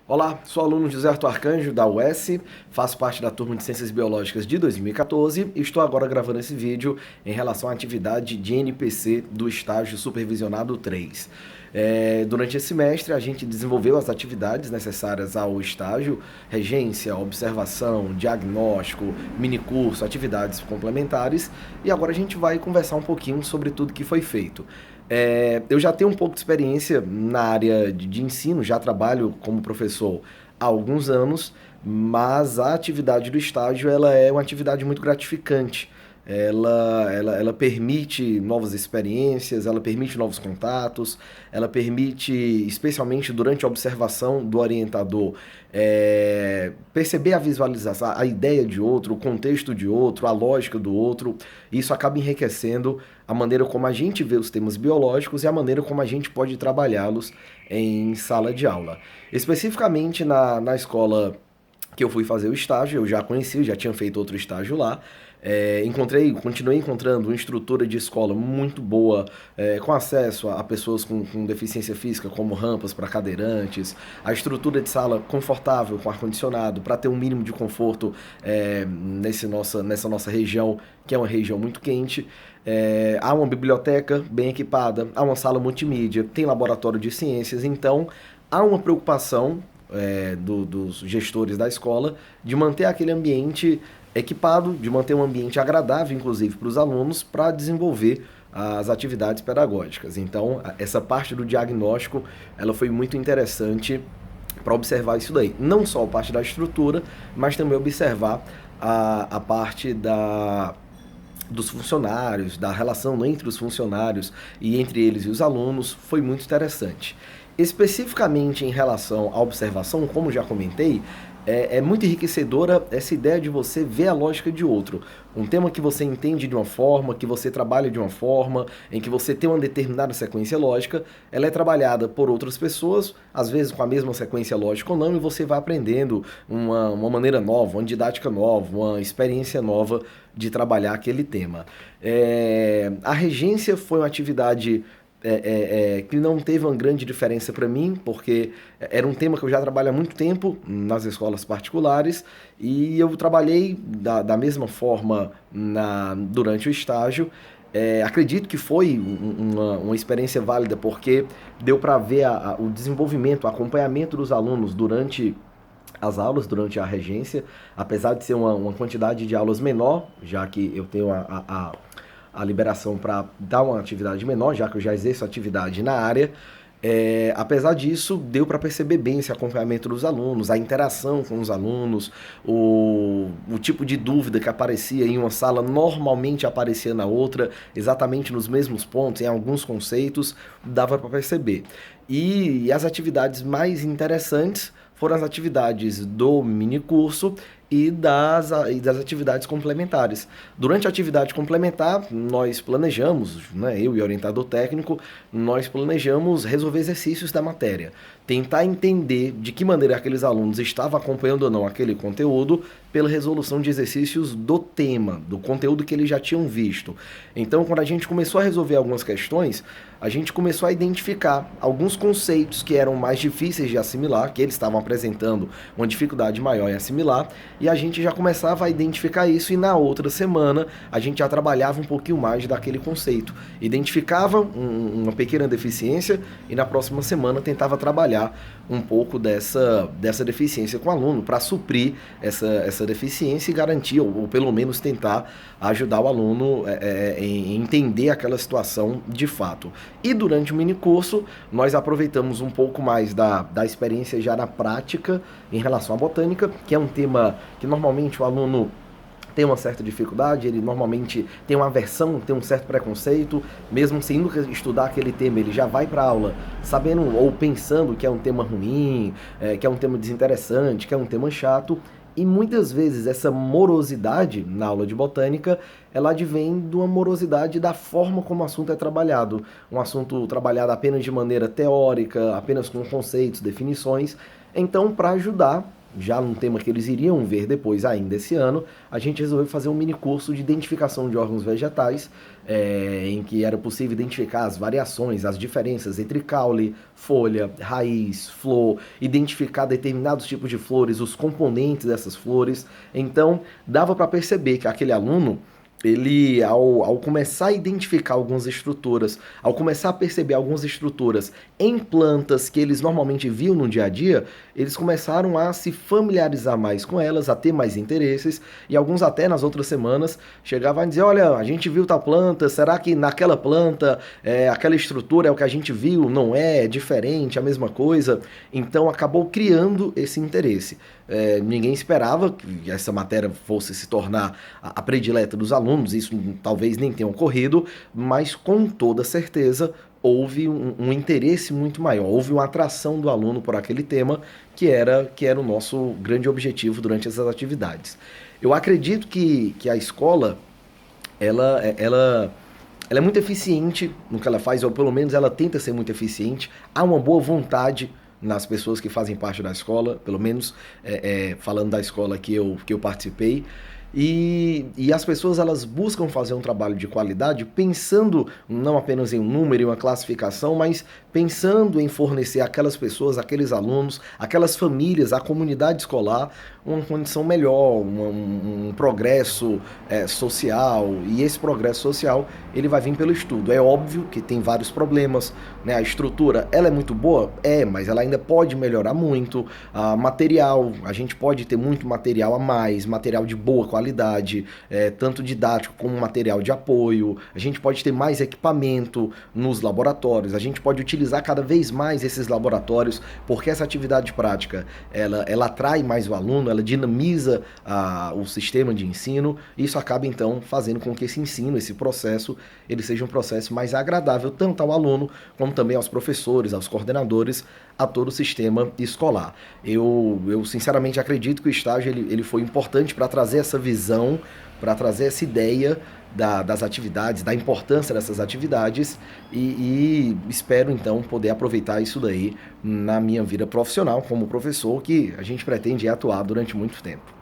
Olá, sou aluno José Arthur Arcanjo, da UES, faço parte da turma de Ciências Biológicas de 2014 e estou agora gravando esse vídeo em relação à atividade de NPC do estágio supervisionado 3. Durante esse semestre, a gente desenvolveu as atividades necessárias ao estágio, regência, observação, diagnóstico, minicurso, atividades complementares, e agora a gente vai conversar um pouquinho sobre tudo que foi feito. Eu já tenho um pouco de experiência na área de ensino, já trabalho como professor há alguns anos, mas a atividade do estágio ela é uma atividade muito gratificante. Ela permite novas experiências, ela permite novos contatos, ela permite, especialmente durante a observação do orientador, perceber a visualização, a ideia de outro, o contexto de outro, a lógica do outro. Isso acaba enriquecendo a maneira como a gente vê os temas biológicos e a maneira como a gente pode trabalhá-los em sala de aula. Especificamente na escola que eu fui fazer o estágio, eu já conheci, já tinha feito outro estágio lá. Continuei encontrando uma estrutura de escola muito boa, com acesso a pessoas com deficiência física, como rampas para cadeirantes, a estrutura de sala confortável, com ar-condicionado, para ter um mínimo de conforto nessa nossa região, que é uma região muito quente. Há uma biblioteca bem equipada, há uma sala multimídia, tem laboratório de ciências, então há uma preocupação dos gestores da escola de manter aquele ambiente equipado, de manter um ambiente agradável, inclusive para os alunos, para desenvolver as atividades pedagógicas. Então, essa parte do diagnóstico, ela foi muito interessante para observar isso daí. Não só a parte da estrutura, mas também observar a parte dos funcionários, da relação entre os funcionários e entre eles e os alunos, foi muito interessante. Especificamente em relação à observação, como já comentei, é muito enriquecedora essa ideia de você ver a lógica de outro. Um tema que você entende de uma forma, que você trabalha de uma forma, em que você tem uma determinada sequência lógica, ela é trabalhada por outras pessoas, às vezes com a mesma sequência lógica ou não, e você vai aprendendo uma maneira nova, uma didática nova, uma experiência nova de trabalhar aquele tema. A regência foi uma atividade que não teve uma grande diferença para mim, porque era um tema que eu já trabalho há muito tempo nas escolas particulares e eu trabalhei da mesma forma durante o estágio. Acredito que foi uma experiência válida porque deu para ver o desenvolvimento, o acompanhamento dos alunos durante as aulas, durante a regência, apesar de ser uma quantidade de aulas menor, já que eu tenho a liberação para dar uma atividade menor, já que eu já exerço atividade na área. Apesar disso, deu para perceber bem esse acompanhamento dos alunos, a interação com os alunos, o tipo de dúvida que aparecia em uma sala normalmente aparecia na outra, exatamente nos mesmos pontos, em alguns conceitos, dava para perceber. E as atividades mais interessantes foram as atividades do minicurso e das atividades complementares. Durante a atividade complementar, nós planejamos, né, eu e o orientador técnico, nós planejamos resolver exercícios da matéria, tentar entender de que maneira aqueles alunos estavam acompanhando ou não aquele conteúdo pela resolução de exercícios do tema, do conteúdo que eles já tinham visto. Então, quando a gente começou a resolver algumas questões, a gente começou a identificar alguns conceitos que eram mais difíceis de assimilar, que eles estavam apresentando uma dificuldade maior em assimilar, e a gente já começava a identificar isso e na outra semana a gente já trabalhava um pouquinho mais daquele conceito. Identificava uma pequena deficiência e na próxima semana tentava trabalhar um pouco dessa deficiência com o aluno para suprir essa deficiência e garantir, ou pelo menos tentar ajudar o aluno em entender aquela situação de fato. E durante o minicurso, nós aproveitamos um pouco mais da experiência já na prática em relação à botânica, que é um tema que normalmente o aluno tem uma certa dificuldade, ele normalmente tem uma aversão, tem um certo preconceito, mesmo sem nunca estudar aquele tema, ele já vai para a aula sabendo ou pensando que é um tema ruim, que é um tema desinteressante, que é um tema chato, e muitas vezes essa morosidade na aula de botânica, ela advém de uma morosidade da forma como o assunto é trabalhado. Um assunto trabalhado apenas de maneira teórica, apenas com conceitos, definições. Então, para ajudar já num tema que eles iriam ver depois ainda esse ano, a gente resolveu fazer um mini curso de identificação de órgãos vegetais, em que era possível identificar as variações, as diferenças entre caule, folha, raiz, flor, identificar determinados tipos de flores, os componentes dessas flores. Então, dava para perceber que aquele aluno, ele, ao começar a identificar algumas estruturas, ao começar a perceber algumas estruturas em plantas que eles normalmente viam no dia a dia, eles começaram a se familiarizar mais com elas, a ter mais interesses, e alguns até nas outras semanas chegavam a dizer, olha, a gente viu tal planta, será que naquela planta aquela estrutura é o que a gente viu? Não é diferente, a mesma coisa? Então acabou criando esse interesse. Ninguém esperava que essa matéria fosse se tornar a predileta dos alunos, isso talvez nem tenha ocorrido, mas com toda certeza houve um interesse muito maior, houve uma atração do aluno por aquele tema que era o nosso grande objetivo durante essas atividades. Eu acredito que a escola, ela é muito eficiente no que ela faz, ou pelo menos ela tenta ser muito eficiente, há uma boa vontade nas pessoas que fazem parte da escola, pelo menos falando da escola que eu participei, e as pessoas elas buscam fazer um trabalho de qualidade pensando não apenas em um número e uma classificação, mas pensando em fornecer àquelas pessoas, àqueles alunos, àquelas famílias, à comunidade escolar, uma condição melhor, um progresso social, e esse progresso social ele vai vir pelo estudo. É óbvio que tem vários problemas, né? A estrutura ela é muito boa? Mas ela ainda pode melhorar muito. Material, a gente pode ter muito material a mais, material de boa qualidade, tanto didático como material de apoio. A gente pode ter mais equipamento nos laboratórios, a gente pode utilizar cada vez mais esses laboratórios, porque essa atividade prática ela atrai mais o aluno, ela dinamiza o sistema de ensino, e isso acaba então fazendo com que esse ensino, esse processo, ele seja um processo mais agradável tanto ao aluno, como também aos professores, aos coordenadores, a todo o sistema escolar. Eu sinceramente acredito que o estágio ele foi importante para trazer essa visão, para trazer essa ideia das atividades, da importância dessas atividades, e espero então poder aproveitar isso daí na minha vida profissional como professor, que a gente pretende atuar durante muito tempo.